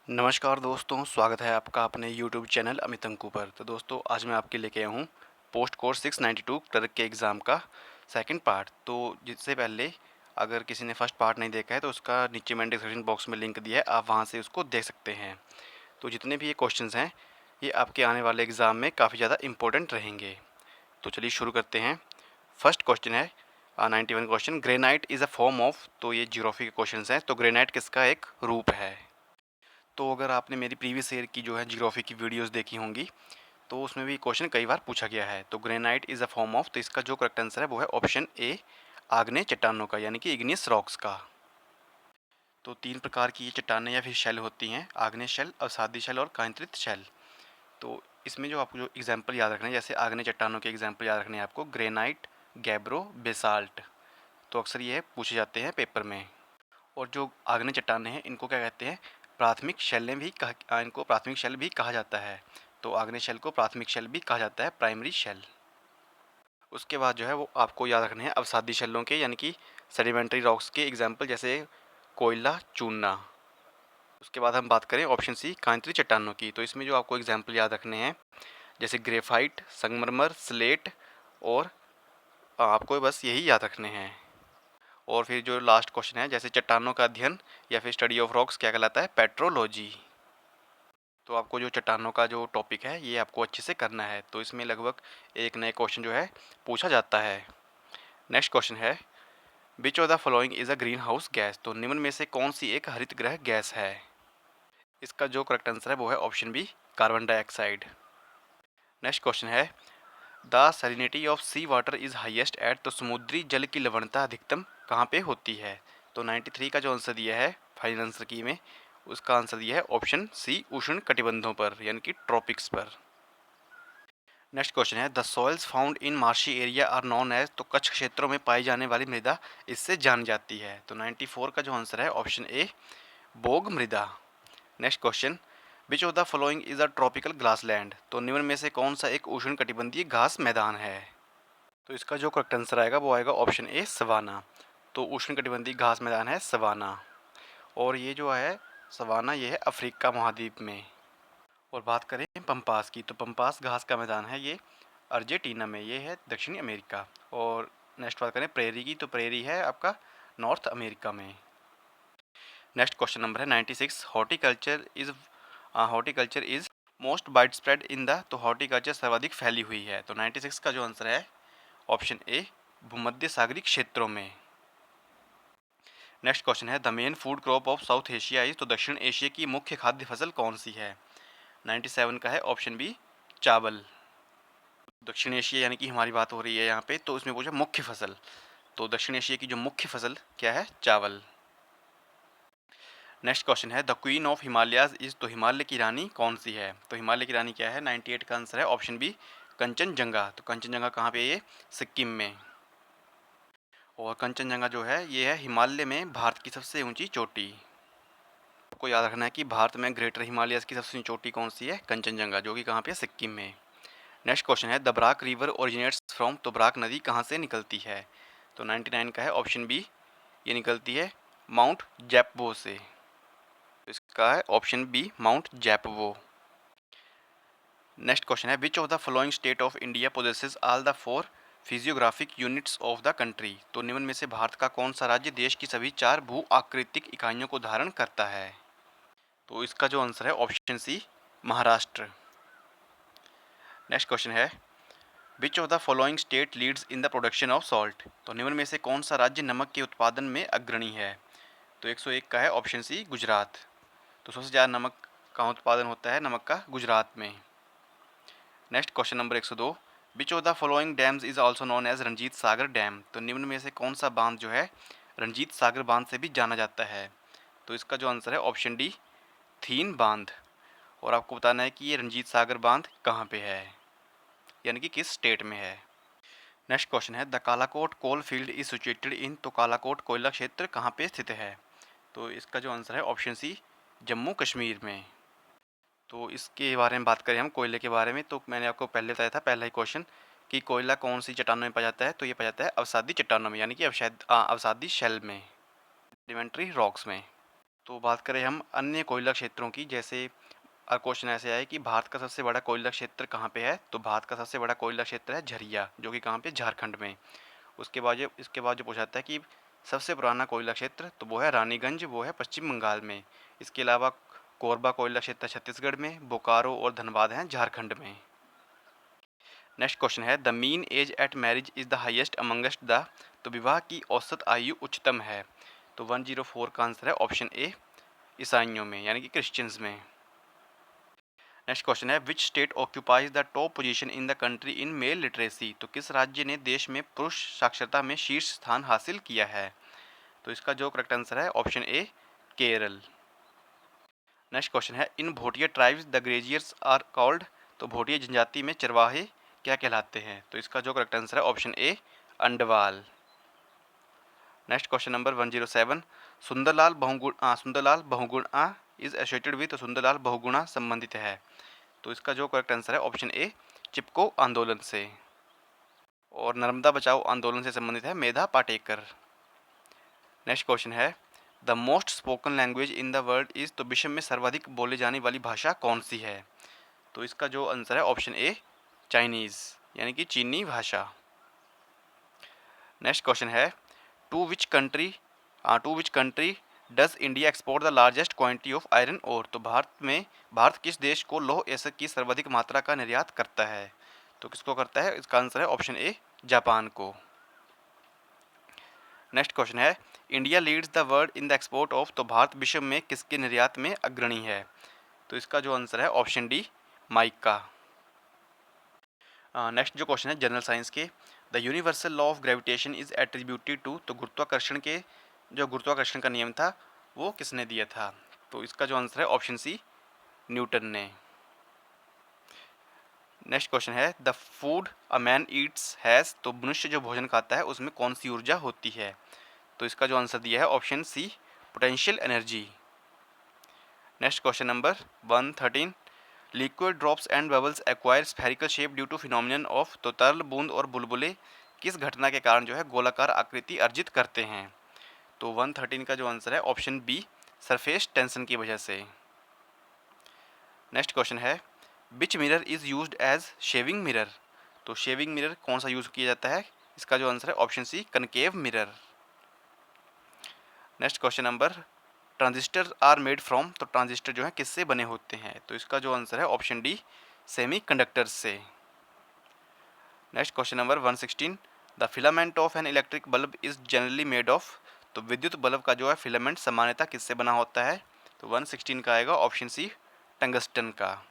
नमस्कार दोस्तों, स्वागत है आपका अपने यूट्यूब चैनल अमित अंकु पर। तो दोस्तों, आज मैं आपके लेके आया हूँ पोस्ट कोर्स 692 क्लर्क के एग्ज़ाम का सेकंड पार्ट। तो जिससे पहले अगर किसी ने फर्स्ट पार्ट नहीं देखा है तो उसका नीचे मैंने डिस्क्रिप्शन बॉक्स में लिंक दिया है, आप वहाँ से उसको देख सकते हैं। तो जितने भी ये क्वेश्चंस हैं, ये आपके आने वाले एग्ज़ाम में काफ़ी ज़्यादा इंपॉर्टेंट रहेंगे। तो चलिए शुरू करते हैं। फर्स्ट क्वेश्चन है 91 question, granite is a form of. तो ये ज्योग्राफी के क्वेश्चन हैं। तो ग्रेनाइट किसका एक रूप है? तो अगर आपने मेरी प्रीवियस ईयर की जो है ज्योग्राफी की वीडियोस देखी होंगी, तो उसमें भी क्वेश्चन कई बार पूछा गया है। तो granite is a form of, तो इसका जो करेक्ट आंसर है वो है ऑप्शन ए, आग्नेय चट्टानों का, यानी कि इग्नियस रॉक्स का। तो तीन प्रकार की ये चट्टानें या फिर शेल होती हैं, आग्नेय शेल, अवसादी शेल और कांतरित शेल। तो इसमें जो आपको जो एग्जाम्पल याद रखना है, जैसे आग्नेय चट्टानों के एग्जाम्पल याद रखने हैं आपको, ग्रेनाइट, गैब्रो, बेसाल्ट। तो अक्सर ये पूछे जाते हैं पेपर में। और जो आग्नेय चट्टानें हैं, इनको क्या कहते हैं? प्राथमिक शैलें भी इनको प्राथमिक शेल भी कहा जाता है। तो आग्नेय शेल को प्राथमिक शेल भी कहा जाता है, प्राइमरी शेल। उसके बाद जो है वो आपको याद रखने हैं अवसादी शेलों के, यानी कि सेडिमेंट्री रॉक्स के एग्जाम्पल, जैसे कोयला, चूना। उसके बाद हम बात करें ऑप्शन सी, कांतरी चट्टानों की। तो इसमें जो आपको एग्जाम्पल याद रखने हैं, जैसे ग्रेफाइट, संगमरमर, स्लेट, और आपको बस यही याद रखने हैं। और फिर जो लास्ट क्वेश्चन है, जैसे चट्टानों का अध्ययन या फिर स्टडी ऑफ रॉक्स क्या कहलाता है? पेट्रोलॉजी। तो आपको जो चट्टानों का जो टॉपिक है ये आपको अच्छे से करना है। तो इसमें लगभग एक नए क्वेश्चन जो है पूछा जाता है। नेक्स्ट क्वेश्चन है, which of the following is a green house gas. तो निम्न में से कौन सी एक हरित गृह गैस है? इसका जो करेक्ट आंसर है वो है option B, carbon dioxide. Next question है, the salinity of sea water is highest at. तो समुद्री जल की लवणता अधिकतम कहाँ पे होती है? तो 93 का जो आंसर दिया है फाइनल आंसर की में, उसका आंसर दिया है ऑप्शन सी, उष्ण कटिबंधों पर, यानी कि ट्रॉपिक्स पर। नेक्स्ट क्वेश्चन है, the soils found in marshy area are known as. तो कच्छ क्षेत्रों में पाई जाने वाली मृदा इससे जानी जाती है। तो 94 का जो आंसर है ऑप्शन ए, बोग मृदा। Next question, which of the following is a tropical grassland. तो निम्न में से कौन सा एक उष्ण कटिबंधीय घास मैदान है? तो इसका जो करेक्ट आंसर आएगा वो आएगा ऑप्शन ए, सवाना। तो उष्ण कटिबंधीय घास मैदान है सवाना। और ये जो है सवाना, ये है अफ्रीका महाद्वीप में। और बात करें पंपास की, तो पंपास घास का मैदान है ये अर्जेंटीना में, ये है दक्षिणी अमेरिका। और नेक्स्ट बात करें प्रेरी की, तो प्रेरी है आपका नॉर्थ अमेरिका में। नेक्स्ट क्वेश्चन नंबर है 96, horticulture is most wide spread in the. तो हॉर्टिकल्चर सर्वाधिक फैली हुई है। तो 96 का जो आंसर है ऑप्शन ए, भूमध्य सागरीय क्षेत्रों में। नेक्स्ट क्वेश्चन है, the main food crop of south Asia is. तो दक्षिण एशिया की मुख्य खाद्य फसल कौन सी है? 97 का है ऑप्शन बी, चावल। दक्षिण एशिया यानी कि हमारी बात हो रही है यहाँ पे, तो इसमें पूछा मुख्य फसल। तो दक्षिण एशिया की जो मुख्य फसल क्या है? चावल। नेक्स्ट क्वेश्चन है, the queen of Himalayas is. तो हिमालय की रानी कौन सी है? तो हिमालय की रानी क्या है? 98 का आंसर है ऑप्शन बी, कंचनजंगा। तो कंचनजंगा कहाँ पे है? ये सिक्किम में। और कंचनजंगा जो है ये है हिमालय में भारत की सबसे ऊंची चोटी। आपको याद रखना है कि भारत में ग्रेटर हिमालयस की सबसे ऊंची चोटी कौन सी है? कंचनजंगा, जो कि कहाँ पे है? सिक्किम में। नेक्स्ट क्वेश्चन है, the Barack river originates from. तो ब्राक नदी कहाँ से निकलती है? तो 99 का है ऑप्शन बी, ये निकलती है माउंट जैपवो से। तो इसका है option B, mount Japvo. Next question है, which of the following state of India possesses all the four physiographic units of the country. तो निम्न में से भारत का कौन सा राज्य देश की सभी चार भू आकृतिक इकाइयों को धारण करता है? तो इसका जो आंसर है option C, Maharashtra. Next question है, which of the following state leads in the production of salt. तो निम्न में से कौन सा राज्य नमक के उत्पादन में अग्रणी है? तो 101 का है ऑप्शन सी, गुजरात। तो सबसे ज़्यादा नमक का उत्पादन होता है नमक का गुजरात में। Next question number 102, which of the following dams is also known as Ranjit Sagar dam. तो निम्न में से कौन सा बांध जो है रंजीत सागर बांध से भी जाना जाता है? तो इसका जो आंसर है ऑप्शन डी, थीन बांध। और आपको बताना है कि ये रंजीत सागर बांध कहाँ पे है, यानी कि किस स्टेट में है। नेक्स्ट क्वेश्चन है, the Kalakot coal field is situated in. तो कालाकोट कोयला क्षेत्र कहाँ पे स्थित है? तो इसका जो आंसर है ऑप्शन सी, जम्मू कश्मीर में। तो इसके बारे में बात करें हम कोयले के बारे में, तो मैंने आपको पहले बताया था पहला ही क्वेश्चन कि कोयला कौन सी चट्टानों में पाया जाता है? तो ये पाया जाता है अवसादी चट्टानों में, यानी कि अवसादी शेल में, सेडिमेंट्री रॉक्स में। तो बात करें हम अन्य कोयला क्षेत्रों की, जैसे क्वेश्चन ऐसे आए कि भारत का सबसे बड़ा कोयला क्षेत्र कहाँ पे है, तो भारत का सबसे बड़ा कोयला क्षेत्र है झरिया, जो कि कहाँ पे, झारखंड में। इसके बाद जो पूछा जाता है कि सबसे पुराना कोयला क्षेत्र, तो वो है रानीगंज, वो है पश्चिम बंगाल में। इसके अलावा कोरबा कोयला क्षेत्र छत्तीसगढ़ में, बोकारो और धनबाद हैं झारखंड में। नेक्स्ट क्वेश्चन है the mean age at marriage is the highest amongst the, तो विवाह की औसत आयु उच्चतम है, तो 104 का आंसर है ऑप्शन ए, ईसाइयों में यानी कि क्रिश्चियंस में। नेक्स्ट क्वेश्चन है which state occupies the top position in the country in male literacy, तो किस राज्य ने देश में पुरुष साक्षरता में शीर्ष स्थान हासिल किया है, तो इसका जो करेक्ट आंसर है option A, Kerala. Next question है in Bhotia tribes the graziers are called, तो भोटिया जनजाति में चरवाहे क्या कहलाते हैं, तो इसका जो करेक्ट आंसर है option A, Anwal. Next question number 107 Sundarlal Bahuguna is associated with, तो सुंदरलाल बहुगुणा संबंधित है, तो इसका जो करेक्ट आंसर है ऑप्शन ए, चिपको आंदोलन से। और नर्मदा बचाओ आंदोलन से संबंधित है मेधा पाटेकर। नेक्स्ट क्वेश्चन है the most spoken language in the world is, तो विश्व में सर्वाधिक बोले जाने वाली भाषा कौन सी है, तो इसका जो आंसर है ऑप्शन ए, चाइनीज़ यानी कि चीनी भाषा। नेक्स्ट क्वेश्चन है to which country does India export the largest quantity of iron ore, तो भारत किस देश को लौह एसक की सर्वाधिक मात्रा का निर्यात करता है, तो किसको करता है, इसका आंसर है ऑप्शन ए, जापान को। नेक्स्ट क्वेश्चन है India leads the world in the export of, तो भारत विश्व में किसके निर्यात में अग्रणी है, तो इसका जो आंसर है ऑप्शन डी, माइका। नेक्स्ट जो क्वेश्चन है जनरल साइंस के the universal law of gravitation is attributed to, तो गुरुत्वाकर्षण का नियम था वो किसने दिया था, तो इसका जो आंसर है ऑप्शन सी, न्यूटन ने। नेक्स्ट क्वेश्चन है the food a man Yeats has, तो मनुष्य जो भोजन खाता है उसमें कौन सी ऊर्जा होती है, तो इसका जो आंसर दिया है option C, potential energy. Next question number 113 liquid drops and bubbles acquire spherical shape due to phenomenon of, तो तरल बूंद और बुलबुले किस घटना के कारण जो है गोलाकार आकृति अर्जित करते हैं, तो 113 का जो आंसर है ऑप्शन बी, सरफेस टेंशन की वजह से। नेक्स्ट क्वेश्चन है which mirror is used as shaving mirror, तो शेविंग मिरर कौन सा यूज़ किया जाता है, इसका जो आंसर है option C, concave mirror. Next question number transistor are made from, तो ट्रांजिस्टर जो है किससे बने होते हैं, तो इसका जो आंसर है ऑप्शन डी, सेमी कंडक्टर्स से। Next question number 116 the filament of an electric bulb is generally made of, तो विद्युत बल्ब का जो है फिलामेंट सामान्यतः किससे बना होता है, तो 116 का आएगा ऑप्शन सी, टंगस्टन का।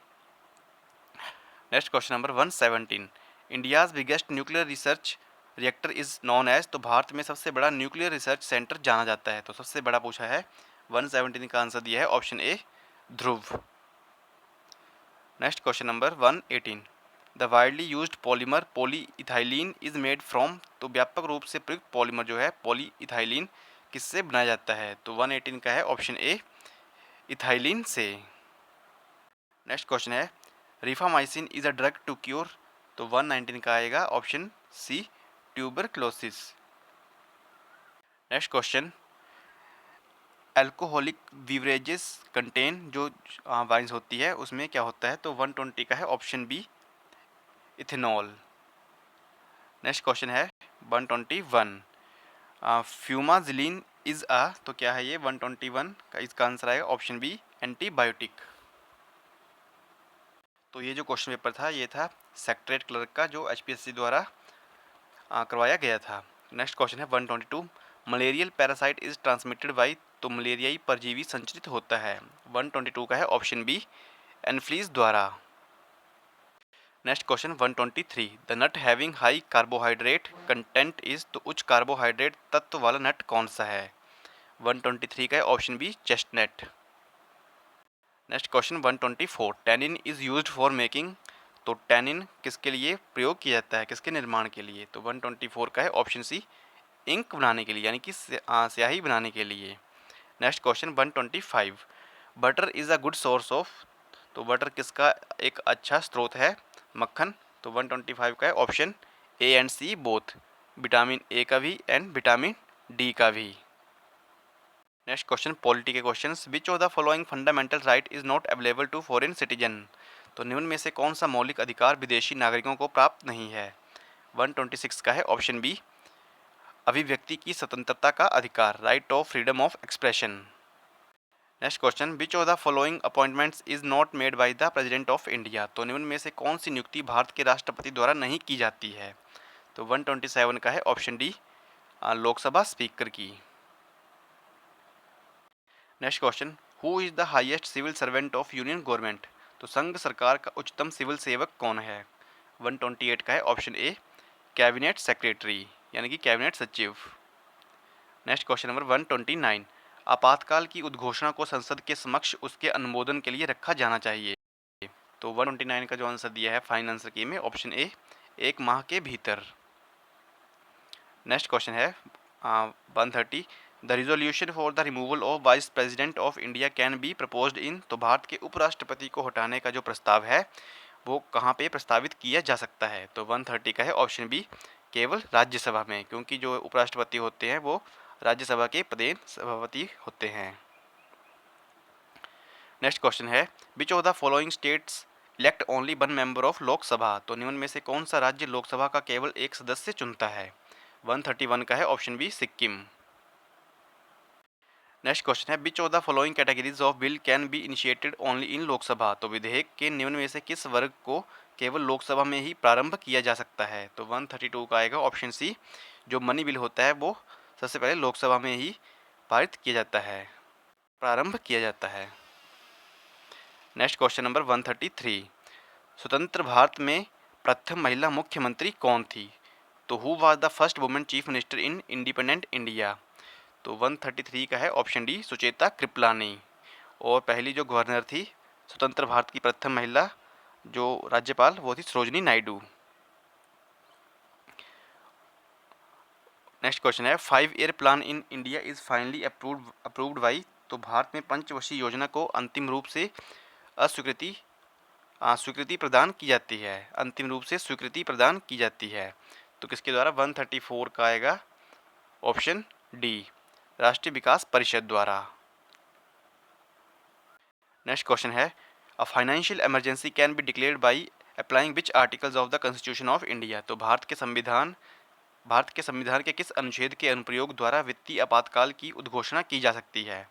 Next question number 117 India's biggest nuclear research reactor is known as, तो भारत में सबसे बड़ा न्यूक्लियर रिसर्च सेंटर जाना जाता है, तो सबसे बड़ा पूछा है, 117 का आंसर दिया है option A, Dhruv. Next question number 118 the widely used polymer polyethylene is made from, तो व्यापक रूप से प्रयुक्त पॉलीमर जो है पॉलीइथाइलिन किससे बनाया जाता है, तो 118 का है ऑप्शन ए, इथाइलिन से। नेक्स्ट क्वेश्चन है rifamycin is a drug to cure, तो 119 का आएगा option C, tuberculosis. Next question alcoholic beverages contain, जो वाइन्स होती है उसमें क्या होता है, तो 120 का है option B, ethanol. Next question है 121 फ्यूमाजिलिन इज अ, तो क्या है ये 121 का, इसका आंसर आएगा ऑप्शन बी, एंटीबायोटिक। तो ये जो क्वेश्चन पेपर था ये था सेक्रेटरीट क्लर्क का, जो एचपीएससी द्वारा करवाया गया था। नेक्स्ट क्वेश्चन है 122 malarial parasite is transmitted by, तो मलेरियाई परजीवी संचरित होता है, 122 का है ऑप्शन बी, एनफ्लीज द्वारा। Next question 123 the nut having high carbohydrate content is, तो उच्च कार्बोहाइड्रेट तत्व वाला नट कौन सा है, 123 का है option B, chestnut. Next question 124 tannin is used for making, तो टेनिन किसके लिए प्रयोग किया जाता है, किसके निर्माण के लिए, तो 124 का है ऑप्शन सी, इंक बनाने के लिए यानी कि स्याही बनाने के लिए। Next question 125 butter is a good source of, तो बटर किसका एक अच्छा स्रोत है, मक्खन, तो 125 का है option A and C both, vitamin A का भी एंड विटामिन डी का भी। नेक्स्ट क्वेश्चन पॉलिटी के questions. Which of the following fundamental right is not available to foreign citizen? तो निम्न में से कौन सा मौलिक अधिकार विदेशी नागरिकों को प्राप्त नहीं है? 126 का है ऑप्शन बी, अभिव्यक्ति की स्वतंत्रता का अधिकार, right of freedom of expression. Next question, which of the following appointments is not made by the president of India? तो निम्न में से कौन सी नियुक्ति भारत के राष्ट्रपति द्वारा नहीं की जाती है? तो 127 का है ऑप्शन डी, लोकसभा स्पीकर की। Next question, who is the highest civil servant of union government? तो संघ सरकार का उच्चतम सिविल सेवक कौन है? 128 का है ऑप्शन ए, कैबिनेट सेक्रेटरी यानी कि कैबिनेट सचिव। नेक्स्ट क्वेश्चन नंबर 129, आपातकाल की उद्घोषणा को संसद के समक्ष उसके अनुमोदन के लिए रखा जाना चाहिए। तो 129 का जो आंसर दिया है फाइनल आंसर की में ऑप्शन ए, 1 माह के भीतर। नेक्स्ट क्वेश्चन है 130, the resolution for the removal of vice president of India can be proposed इन? तो भारत के उपराष्ट्रपति को हटाने का जो प्रस्ताव है वो कहाँ पे प्रस्तावित किया जा सकता है? तो 130 का है ऑप्शन बी, केवल राज्यसभा में, क्योंकि जो उपराष्ट्रपति होते हैं वो राज्यसभा के पदेन सभापति होते हैं। नेक्स्ट क्वेश्चन है, which of the following states elect only 1 member of Lok Sabha? तो निम्न में से कौन सा राज्य लोकसभा का केवल एक सदस्य चुनता है? 131 का है option B, Sikkim. Next question है, which of the following categories of bill can be initiated only in Lok Sabha? तो विधेयक के निम्न में से किस वर्ग को केवल लोकसभा में ही प्रारंभ किया जा सकता है? तो 132 का आएगा ऑप्शन सी, जो मनी बिल होता है वो सबसे पहले लोकसभा में ही पारित किया जाता है, प्रारंभ किया जाता है। नेक्स्ट क्वेश्चन नंबर 133, स्वतंत्र भारत में प्रथम महिला मुख्यमंत्री कौन थी? तो who was the first women chief minister in independent India? तो 133 का है ऑप्शन डी, सुचेता कृपलानी। और पहली जो गवर्नर थी स्वतंत्र भारत की प्रथम महिला जो राज्यपाल वो थी सरोजनी नायडू। नेक्स्ट क्वेश्चन है, 5 year plan in India is finally approved by? तो भारत में पंचवर्षीय योजना को अंतिम रूप से अस्वीकृति स्वीकृति प्रदान की जाती है, अंतिम रूप से स्वीकृति प्रदान की जाती है। तो किसके द्वारा? 134 का आएगा ऑप्शन डी, राष्ट्रीय विकास परिषद द्वारा। नेक्स्ट क्वेश्चन है, a financial emergency can be declared by applying which articles of the constitution of India? तो भारत के संविधान के किस अनुच्छेद के अनुप्रयोग द्वारा वित्तीय आपातकाल की उद्घोषणा की जा सकती है?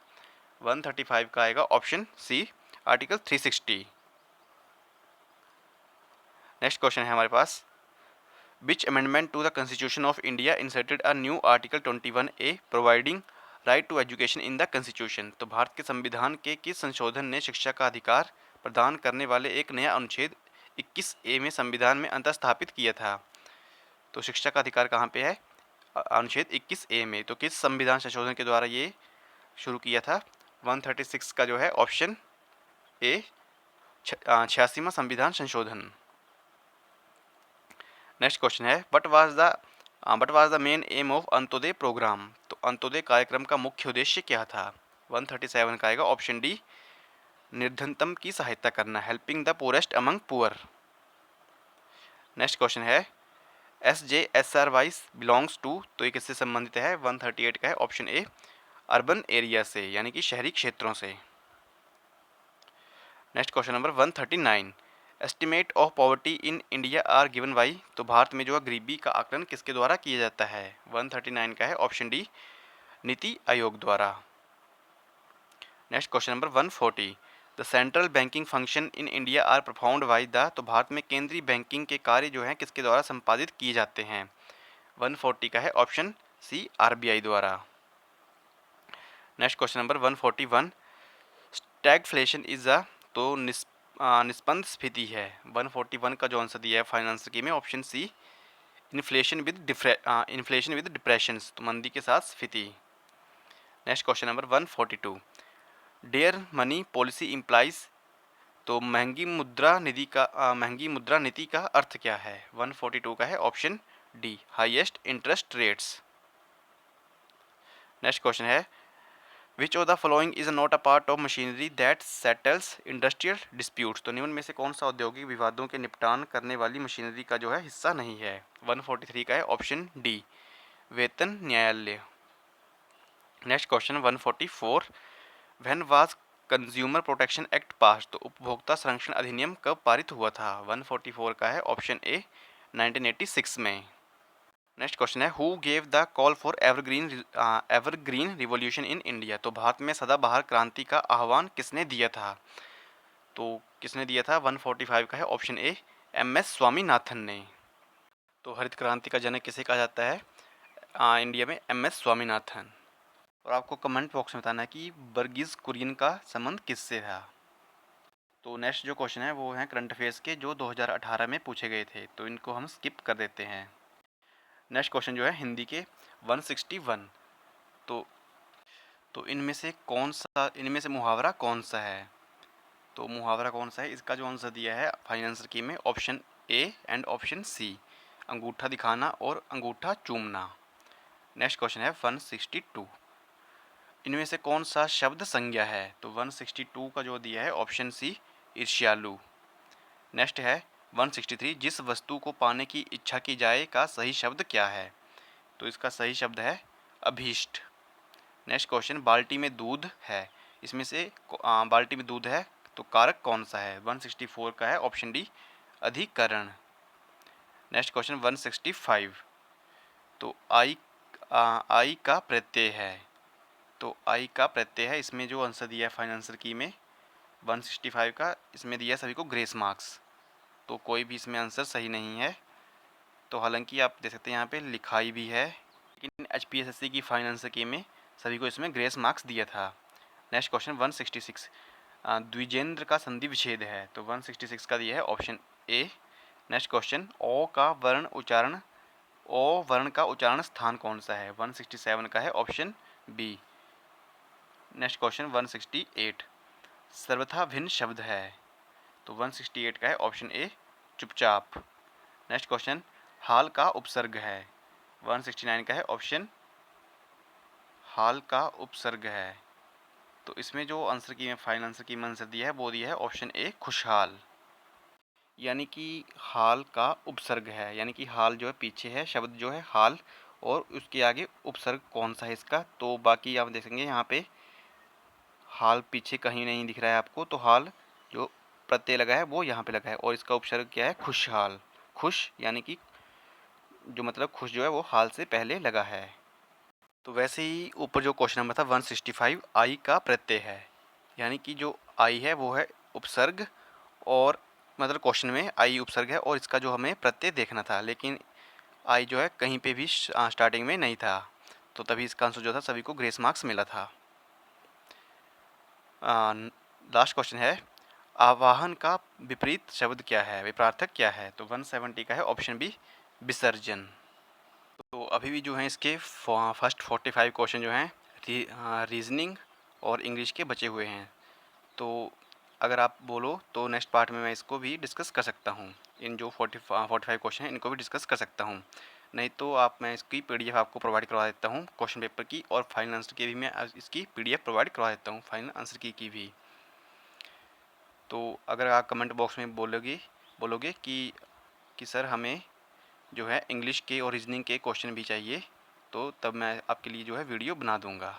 135 का आएगा option C, article 360। Next question है हमारे पास, which amendment to the constitution of India inserted a new article 21A providing right to education in the constitution? तो भारत के संविधान के किस संशोधन ने शिक्षा का अधिकार प्रदान करने वाले एक नया अनुच्छेद 21A में संविधान में अंतर्स्थापित किया था? तो शिक्षा का अधिकार कहाँ पे है? अनुच्छेद 21A में। तो किस संविधान संशोधन के द्वारा ये शुरू किया था? 136 का जो है ऑप्शन ए, 86वां संविधान संशोधन। नेक्स्ट क्वेश्चन है, what was the main aim of Antyodaya programme? तो अंत्योदय कार्यक्रम का मुख्य उद्देश्य क्या था? 137 का आएगा ऑप्शन डी, निर्धनतम की सहायता करना, helping the poorest among poor. Next question है, SJSRY बिलोंग्स टू? तो ये किससे संबंधित है? 138 का है ऑप्शन ए, अर्बन एरिया से यानी कि शहरी क्षेत्रों से। Next question number 139, estimate of poverty in India are given by? तो भारत में जो है गरीबी का आकलन किसके द्वारा किया जाता है? 139 का है ऑप्शन डी, नीति आयोग द्वारा। Next question number 140, the central banking function in India are performed by the? तो भारत में केंद्रीय बैंकिंग के कार्य जो हैं किसके द्वारा संपादित किए जाते हैं? 140 का है ऑप्शन सी, RBI द्वारा। Next question number 141, stagflation is a? तो निष्पन्द स्फीति है। 141 का जो आंसर दिया है फाइनल आंसर की में option C, inflation with depressions, तो मंदी के साथ स्फीति। Next question number 142, dear money policy implies? तो महंगी मुद्रा नीति का अर्थ क्या है? 142 का है option D, highest interest rates. Next question है, which of the following is not a part of machinery that settles industrial disputes? तो निम्न में से कौन सा औद्योगिक विवादों के निपटान करने वाली मशीनरी का जो है हिस्सा नहीं है? 143 का है ऑप्शन डी, वेतन न्यायालय। Next question 144, when was consumer protection act पास, तो उपभोक्ता संरक्षण अधिनियम कब पारित हुआ था? 144 का है ऑप्शन ए 1986 में। नेक्स्ट क्वेश्चन है, who gave the call for evergreen revolution in India, तो भारत में सदाबहार क्रांति का आह्वान किसने दिया था? तो किसने दिया था? 145 का है option A M S Swaminathan ने। तो हरित क्रांति का जनक किसे कहा जाता है इंडिया में? M S Swaminathan. और आपको कमेंट बॉक्स में बताना है कि वर्गीज कुरियन का संबंध किससे था। तो नेक्स्ट जो क्वेश्चन है वो है करंट अफेयर्स के, जो 2018 में पूछे गए थे, तो इनको हम स्किप कर देते हैं। नेक्स्ट क्वेश्चन जो है हिंदी के 161, तो इनमें से मुहावरा कौन सा है? तो मुहावरा कौन सा है, इसका जो आंसर दिया है फाइनल आंसर की में option A and option C, अंगूठा दिखाना और अंगूठा चूमना। नेक्स्ट क्वेश्चन है 162, इनमें से कौन सा शब्द संज्ञा है? तो 162 का जो दिया है ऑप्शन सी, ईर्ष्यालु। नेक्स्ट है 163, जिस वस्तु को पाने की इच्छा की जाए का सही शब्द क्या है? तो इसका सही शब्द है अभीष्ट। नेक्स्ट क्वेश्चन, बाल्टी में दूध है, इसमें से बाल्टी में दूध है तो कारक कौन सा है? 164 का है ऑप्शन डी, अधिकरण। नेक्स्ट क्वेश्चन 165, तो आई का प्रत्यय है, तो आई का प्रत्यय है, इसमें जो आंसर दिया है फाइनल आंसर की में 165 का, इसमें दिया है सभी को ग्रेस मार्क्स, तो कोई भी इसमें आंसर सही नहीं है। तो हालांकि आप देख सकते हैं यहाँ पे लिखाई भी है, लेकिन HPSSC की फाइनल आंसर की में सभी को इसमें ग्रेस मार्क्स दिया था। नेक्स्ट क्वेश्चन 166, द्विजेंद्र का संधि विच्छेद है, तो 166 का दिया है ऑप्शन ए। नेक्स्ट क्वेश्चन, ओ वर्ण का उच्चारण स्थान कौन सा है? 167 का है ऑप्शन बी। नेक्स्ट क्वेश्चन 168, सर्वथा भिन्न शब्द है, तो 168 का है ऑप्शन ए, चुपचाप। नेक्स्ट क्वेश्चन, हाल का उपसर्ग है, 169 का है ऑप्शन, हाल का उपसर्ग है, तो इसमें जो आंसर की में फाइनल आंसर की में आंसर दिया है वो दिया है ऑप्शन ए, खुशहाल। यानी कि हाल का उपसर्ग है, यानी कि हाल जो है पीछे है, शब्द जो है हाल, और उसके आगे उपसर्ग कौन सा है इसका? तो बाकी आप देखेंगे यहाँ पे हाल पीछे कहीं नहीं दिख रहा है आपको, तो हाल जो प्रत्यय लगा है वो यहाँ पे लगा है, और इसका उपसर्ग क्या है? खुशहाल। खुश यानी कि जो मतलब खुश जो है वो हाल से पहले लगा है। तो वैसे ही ऊपर जो क्वेश्चन नंबर था 165, आई का प्रत्यय है, यानी कि जो आई है वो है उपसर्ग, और मतलब क्वेश्चन में आई उपसर्ग है और इसका जो हमें प्रत्यय देखना था, लेकिन आई जो है कहीं पे भी स्टार्टिंग में नहीं था, तो तभी इसका आंसर जो था सभी को ग्रेस मार्क्स मिला था। लास्ट क्वेश्चन है, आवाहन का विपरीत शब्द क्या है, विपरार्थक क्या है? तो 170 का है ऑप्शन बी, विसर्जन। तो अभी भी जो है इसके फर्स्ट 45 क्वेश्चन जो हैं रीजनिंग और इंग्लिश के बचे हुए हैं, तो अगर आप बोलो तो नेक्स्ट पार्ट में मैं इसको भी डिस्कस कर सकता हूँ, इन जो 45 क्वेश्चन हैं इनको भी डिस्कस कर सकता हूँ। नहीं तो मैं इसकी PDF आपको प्रोवाइड करवा देता हूँ क्वेश्चन पेपर की, और फाइनल आंसर की भी मैं इसकी PDF प्रोवाइड करवा देता हूँ, फाइनल आंसर की भी। तो अगर आप कमेंट बॉक्स में बोलोगे कि सर हमें जो है इंग्लिश के और रीजनिंग के क्वेश्चन भी चाहिए, तो तब मैं आपके लिए जो है वीडियो बना दूँगा।